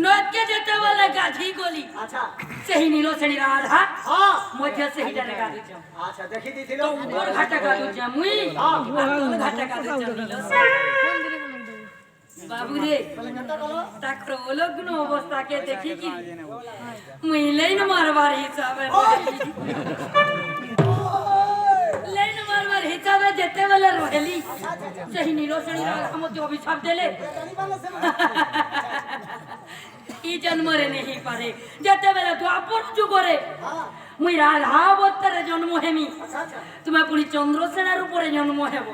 নদকে যেতে বলে গাধি গলি আচ্ছা সেই নীল শ্রেণী রাধা হ্যাঁ মধ্যে সেই জানে গাধু যাও আচ্ছা দেখি দিছিল তো উপর ঘাটে গাধু যাও মুই তোর ঘাটে গাধু যাও নীল বাবু রে তাকর অলগ্ন অবস্থাকে দেখি কি মুইলেই না মারবার হিসাবে লেন মারবার হিসাবে যেতে বলে রহেলি সেই নীল শ্রেণী রাধা মধ্যে অভিশাপ দিলে ই জন্মরে नहीं পারে যেতে বেলা দ্বাপর যুগরে মুই রাধা অবতারে জন্ম হেমি তুমি পুরি চন্দ্রসেনার উপরে জন্ম হেব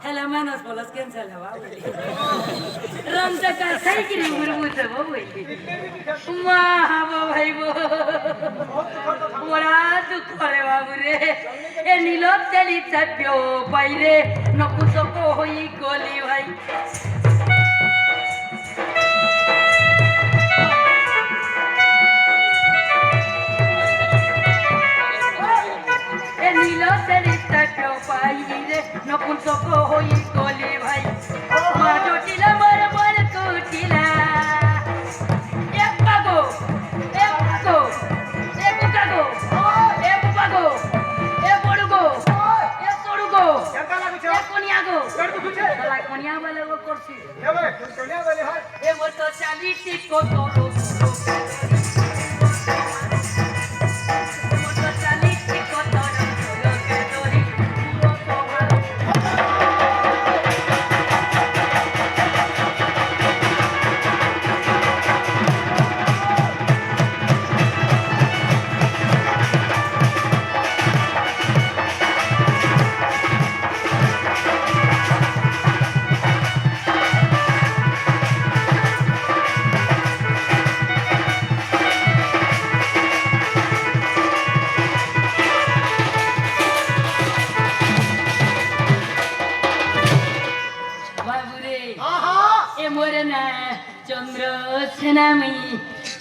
হেলে মানস বলস ক্যান্সেল হবা রমটা কা সেই কি উমর বুঝতে বই মা হাবো ভাইবো ওরা দুঃখ রে বাবু রে এ নীলব চলি চাপ্যো পাইরে নপুসক হই গলি ভাই নীল চরিত্র পাইরে নপুংসক হই গলি ভাই মা জটিলা মর মর কুটিলা এ পাগো এ পাগো এ কুকাগো এ বুবাগো এ বড়গো এ তোড়গো কেমন লাগুছে এ কোনিয়াগো করতে খুঁজে শালা কোনিয়া বলে ও করছি এবে কোনিয়া বলে হয় এ মত চালিটি কত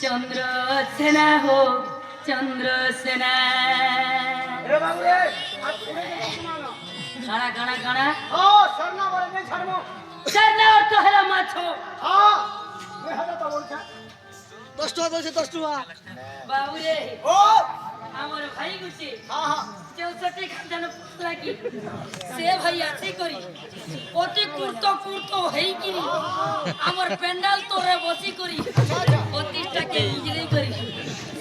चंद्रसेना हो चंद्रसेना এ বাবু রে गाना गाना गाना ও শর্মা বলে নেই শর্মা सरना और तो हला माछो হ্যাঁ এ হাজার টা বলছে 10 টাকা বলছে 10 টাকা बाबू रे ও আমার ভাই গুছি হ্যাঁ হ্যাঁ 64 খান লাগি সে ভাই আছে করি অতি কুর্ত কুর্ত হেই কিরি আমার পেন্ডাল তোরে বসি করি 32 টাকে ইজরে করি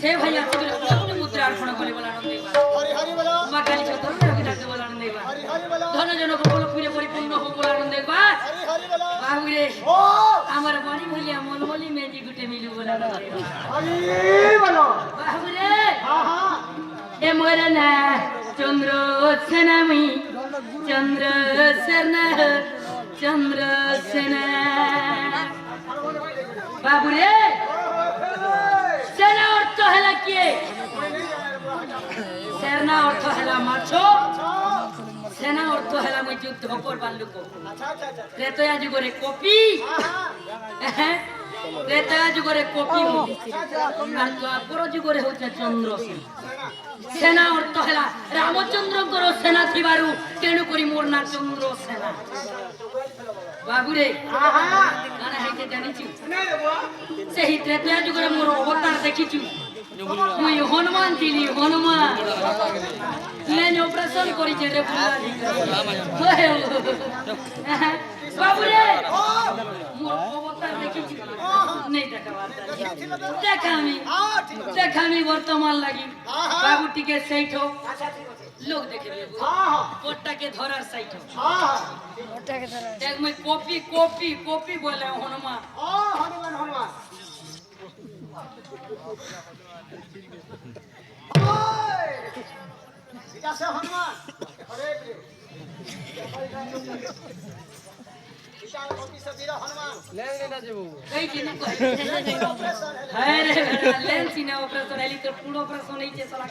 সে ভাই আছে করি কোন মুদ্রা অর্পণ করে বলা নন্দে হরি হরি বলো মা কালী চতুর রবি ডাকে বলা নন্দে হরি হরি বলো ধন জনক বল পুরে পরিপূর্ণ হোক বলা নন্দে হরি হরি বলো বাবু রে ও আমার বড়ি ভলিয়া মলমলি মেজি গুটে মিলু বলা নন্দে হরি বলো বাবু রে হ্যাঁ হ্যাঁ এ মোরে না চন্দ্রসেনা মুই চন্দ্রসেনা চন্দ্রসেনা বাবু রে সেনা অর্থ হেলা কিয়ে সেনা অর্থ হেলা মাছো সেনা অর্থ হেলা মুই যুদ্ধ করবার লোক আচ্ছা আচ্ছা আচ্ছা ত্রেতয়া যুগরে কপি হ্যাঁ ত্রেতয়া যুগরে কপি আর দ্বাপর যুগরে হচ্ছে চন্দ্রসেনা সেনা অর্থ হেলা রামচন্দ্রଙ୍କର সেনা থিবাରୁ তেଣୁ କରି ମୋର ନା ଚନ୍ଦ୍ରସେନା ବାବୁରେ କାଣା ହେଇছে ଜାଣିଛୁ নাই রে বুয়া ସେହି ତ୍ରେତୟା ଯୁଗରେ ମୋର ଅବତାର ଦେଖିଛୁ ମୁଇଁ ହନୁମାନ ଥିଲି ହନୁମାନ ଲେନ୍ ଅପରେସନ କରିଛେ ରେ ବାବୁରେ ମୋର ଅବତାର ଦେଖିଛୁ ନେଇ দেখামি দেখামি বর্তমান লাগি বাবু টিকে সেইঠ আচ্ছা ঠিক আছে লোক দেখবে হ্যাঁ হ্যাঁ কোটটাকে ধরার সাইঠ হ্যাঁ দেখ মই কপি কপি কপি বলে হনুমান ও হনুমান হনুমান ওই এটা সে হনুমান আরে রে এটা কপি সে বীর হনুমান কই দিন কই হ্যাঁ রে লেন সিনা অপারেশন এলি তোর পুরো অপারেশন হইছে সালা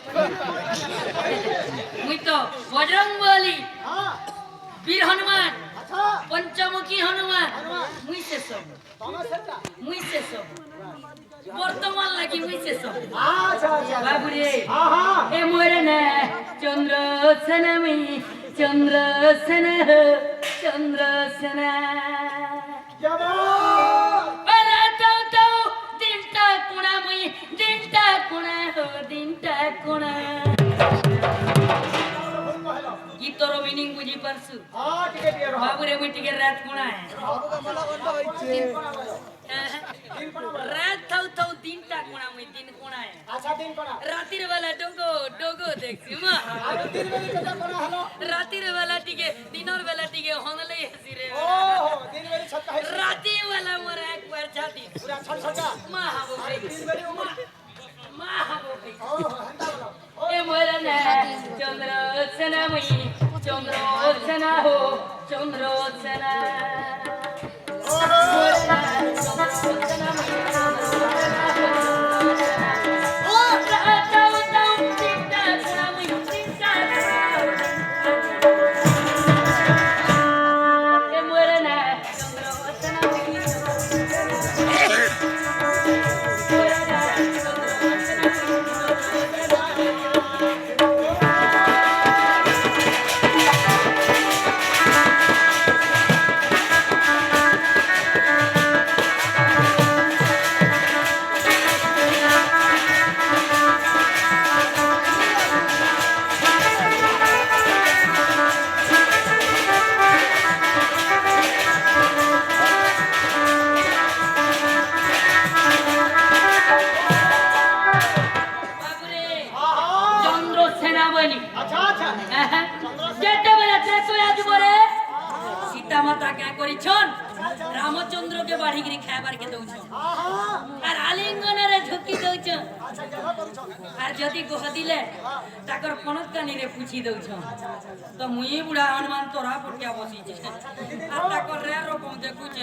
মুই তো বজরং বলি হ্যাঁ বীর হনুমান আচ্ছা পঞ্চমুখী হনুমান মুই শেষ তোমার সেটা মুই শেষ বর্তমান লাগি মুই শেষ আচ্ছা আচ্ছা বাবুরে হ্যাঁ হ্যাঁ এ মোরে না চন্দ্রসেনা মুই চন্দ্রসেনা চন্দ্রসেনা কেমন আরে তো তো বাবুরে মুই টিকে রাত কোণায় বাবুকে মনে করতে হচ্ছে রাত থাও থাও দিনটা কোণা মুই দিন কোণায় আচ্ছা দিন কোনা রাতের বেলা ডোগো ডোগো দেখছি মা আর দিন বেলি কেটা কোনা হলো রাতের বেলা টিকে দিনের বেলা টিকে হনলেই হাসি রে ও দিন বেলি ছক্কা হইছে রাতে বেলা মোর একবার ছাতি পুরা ছল ছক্কা মা হাবো ভাই দিন বেলি উমা মা হাবো ভাই ও হেন্তা বলো এ মোরা না চন্দ্র সেনা মুই চন্দ্র সেনা হো চন্দ্র সেনা মোরা না চন্দ্র সেনা মুই চন্দ্র সেনা হো ও রাতাও তাও চিন্তা কোনা মুই চিন্তা এ মোরা না চন্দ্র সেনা মুই মোরা না চন্দ্র সেনা বাবুরে চন্দ্র সেনাবলী আচ্ছা আচ্ছা যেতে বলে দেখো আজ বলে সীতা মাতা কে করিছন রামচন্দ্রকে বাড়িগিরি খাবার কে দউছ আর আলিঙ্গনের ঝুঁকি দউছ আচ্ছা কেন করছ আর যদি গোহ দিলে তাকর পনত কানিরে পুছি দউছ তো মুই বুড়া হনুমান তোরা পটিয়া বসিছে আর তাকর রে রকম দেখুছে